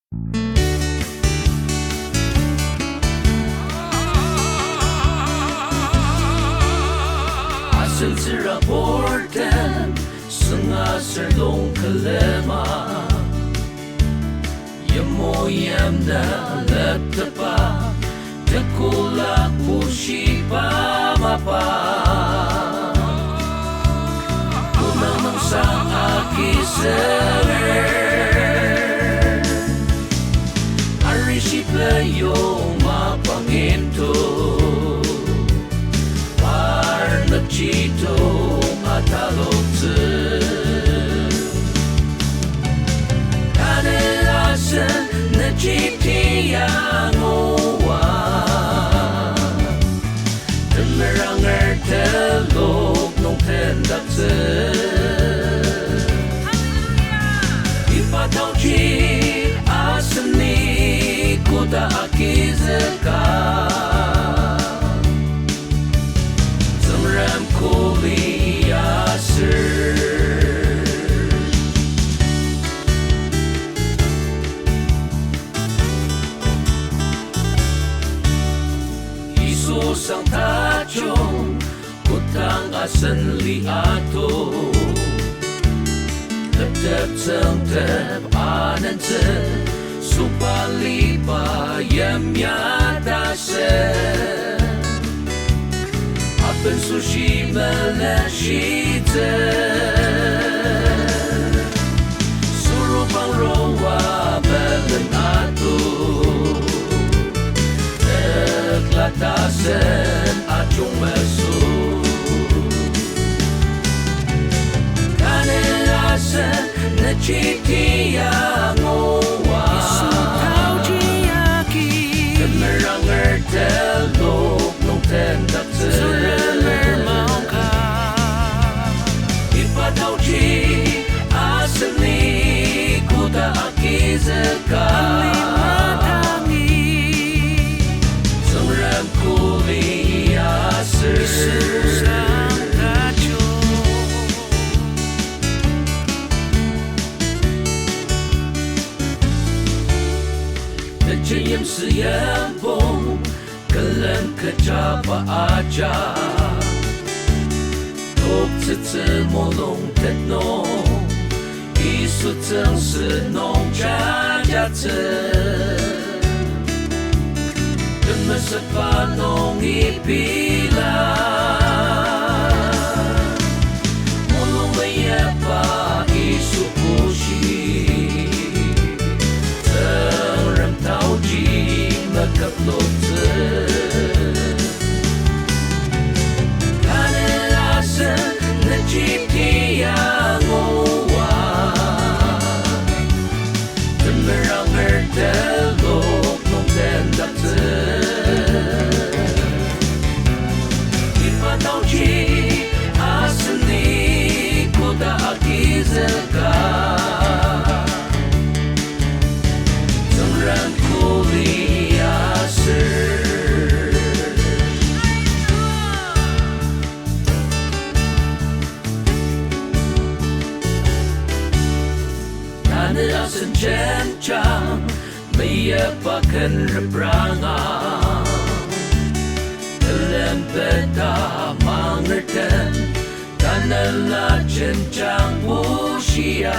Asal siraporten Senga serlong kalema Yamo yamda letapa Tekula kushi pamapa Kunang sang akiseler Arishi playo mapanginto Chito atalotse Kanelasen na chiti yangowa Temeranger telok nong tendakse Ipataw chi asani kuda akizeka Isusang tachong Kutang asan liato Tep sang tep anan se Supali pa yamyata se Apen sushi melashite Surupang rowa belen atu Eklatasen acung mesu Kanelasen nechiti yangowa Isutau jiaki Kemeranger telok nong tendakse Asli kuda akizeka Alimatangi Semram kuli asir Isusang tacho Najayam siyambong Kalan kejapa aja Tok tse molong tetno Isu tseng si nong cha cha tse Deme sepa nong ipila Molong meyepa isu kushi Tseng rem tau ji mekap lok tse Kanelasen nechiti yangowa Temeranger telok nong tendakse Ipataw chi asani kuda akizeka Semran kuli asir Kanelasen cencang Meyepakan reperangan Dalam peta mengerten Kanela cencang usia